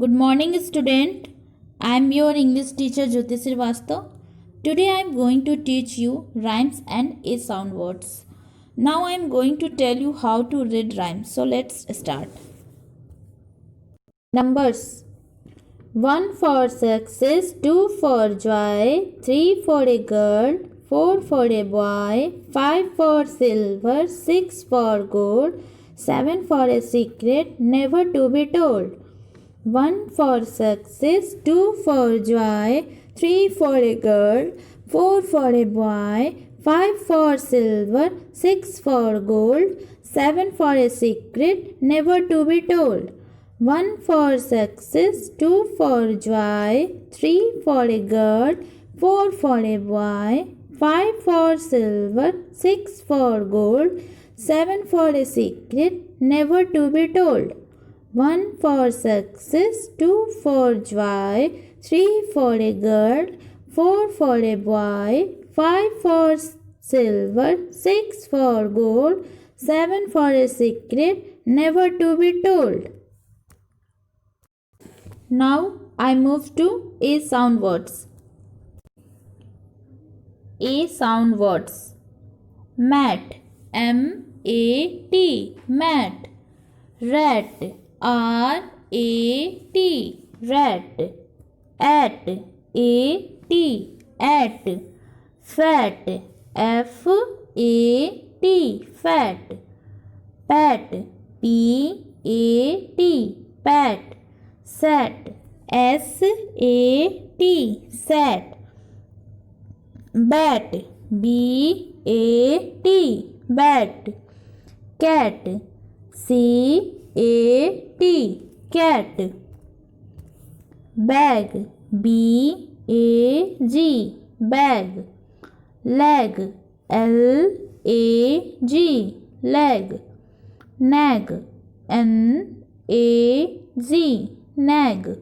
Good morning, student. I am your English teacher Jyoti Srivastava. Today I am going to teach you rhymes and a sound words. Now I am going to tell you how to read rhymes. So let's start. Numbers: 1 for success, 2 for joy, 3 for a girl, 4 for a boy, 5 for silver, 6 for gold, 7 for a secret never to be told. 1 for success, 2 for joy, 3 for a girl, 4 for a boy, 5 for silver, 6 for gold, 7 for a secret never to be told. 1 for success, 2 for joy, 3 for a girl, 4 for a boy, 5 for silver, 6 for gold, 7 for a secret never to be told. 1 for success, 2 for joy, 3 for a girl, 4 for a boy, 5 for silver, 6 for gold, 7 for a secret never to be told. Now I move to A sound words. A sound words. Mat, M-A-T, mat. Rat, R-A-T, rat. At, A-T, at. Fat, F-A-T, fat. Pat, P-A-T, pat. Sat, S-A-T, sat. Bat, B-A-T, bat. Cat, C-A-T, cat. Bag, B-A-G, bag. Leg, L-A-G, leg. Nag, N-A-G, nag.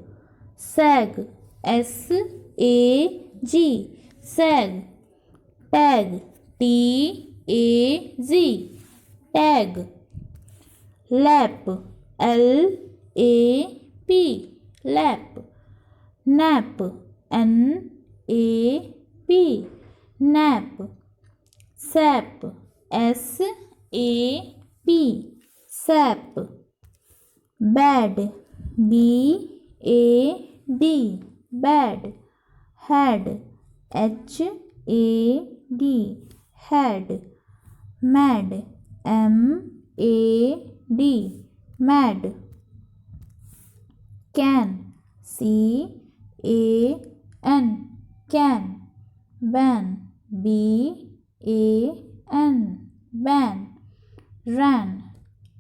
Sag, S-A-G, sag. Tag, T-A-G, tag. Lap, L-A-P, lap. Nap, N-A-P, nap. Sap, S-A-P, sap. Bad, B-A-D, bad. Had, H-A-D, had. Mad, M-A-D, mad. Can, C-A-N, can. Ban, B-A-N, ban. Ran,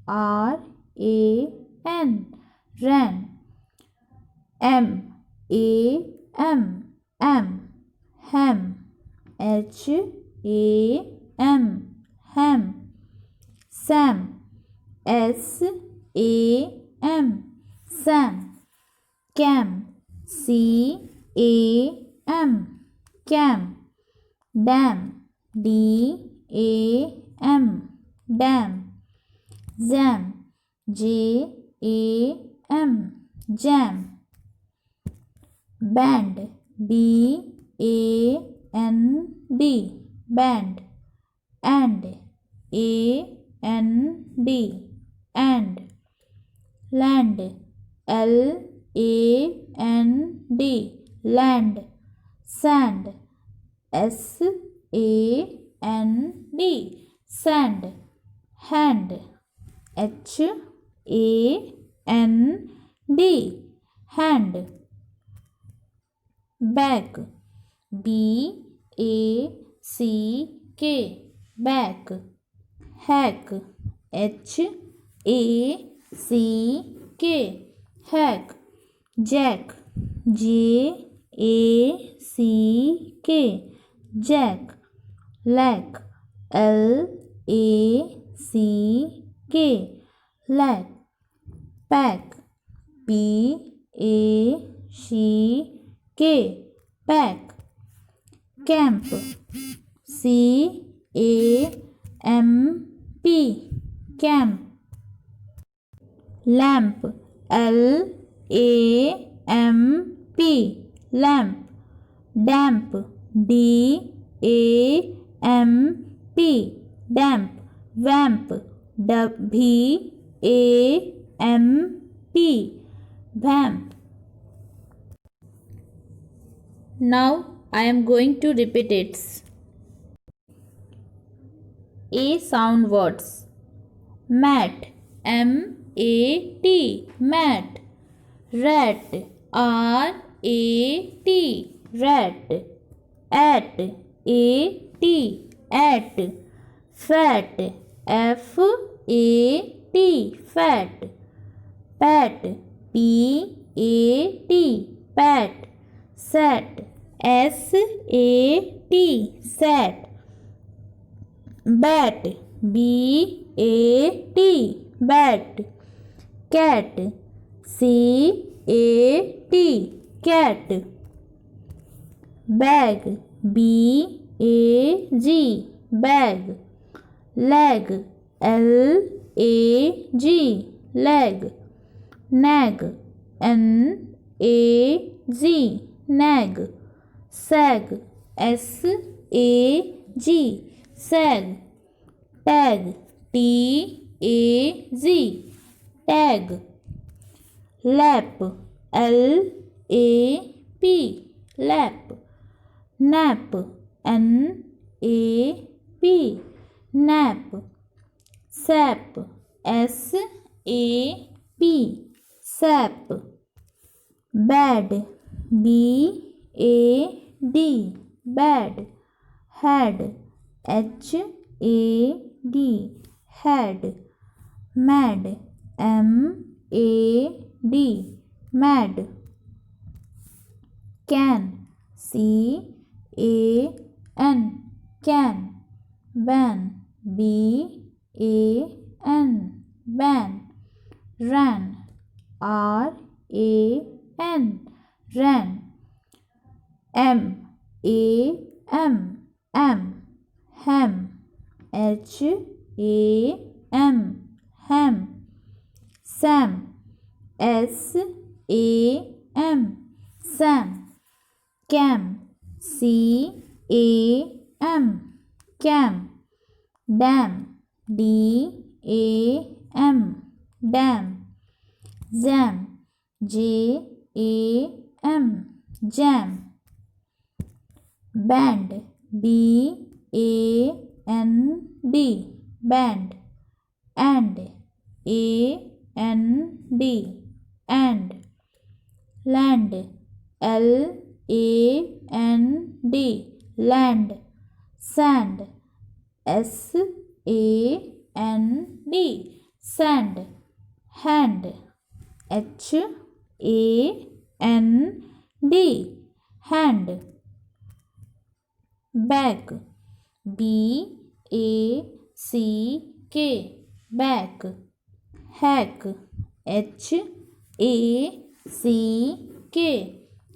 R-A-N, ran. M-A-M, am. Ham, H-A-M, ham. Sam, S-A-M, sam. Cam, C-A-M, cam. Dam, D-A-M, dam. Jam, J-A-M, jam. Band, B-A-N-D, band. And, A-N-D, and. Land, L-A-N-D, land. Sand, S-A-N-D, sand. Hand, H-A-N-D, hand. Back, B-A-C-K, back. Hack, H-A-C-K, hack. Jack, J-A-C-K, jack. Lack, L-A-C-K, lack. Pack, P-A-C-K, pack. Camp, C-A-M-P, camp. Lamp, L A M P, lamp. Damp, D A M P, damp. Vamp, V A M P, vamp. Now I am going to repeat it. A sound words. Mat, M-A-T, mat. Rat, R-A-T, rat. At, A-T, at. Fat, F-A-T, fat. Pat, P-A-T, pat. Sat, S-A-T, sat. Bat, B-A-T, bat. Cat, C-A-T, cat. Bag, B-A-G, bag. Leg, L-A-G, leg. Nag, N-A-G, nag. Sag, S-A-G, sag. Tag, T-A-G, tag. Lap, L-A-P, lap. Nap, N-A-P, nap. Sap, S-A-P, sap. Bad, B-A-D, bad. Had, H-A-D, had. Mad, M-A-D, mad. Can, C-A-N, can. Ban, B-A-N, ban. Ran, R-A-N, ran. M-A-M, am. Ham, H-A-M, ham. Sam, S-A-M, sam. Cam, C-A-M, cam. Dam, D-A-M, dam. Jam, J-A-M, jam. Band, B-A-N-D, band. And, A-N-D, and. Land, L-A-N-D, land. Sand, S-A-N-D, sand. Hand, H-A-N-D, hand. Back, B-A-C-K, back. Hack, H-A-C-K,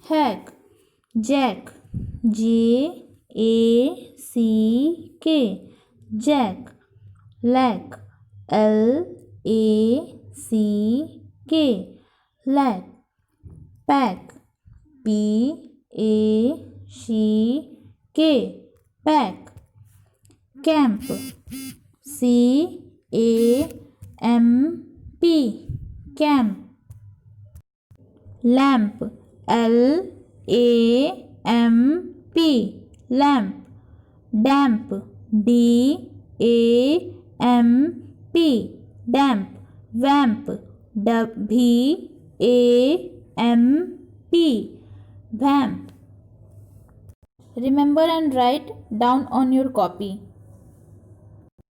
hack. Jack, J-A-C-K, jack. Lack, L-A-C-K, lack. Pack, P-A-C-K, pack. Camp, C-A-M-P, camp. Lamp, L-A-M-P, lamp. Damp, D-A-M-P, damp. Vamp, V-A-M-P, vamp. Remember and write down on your copy.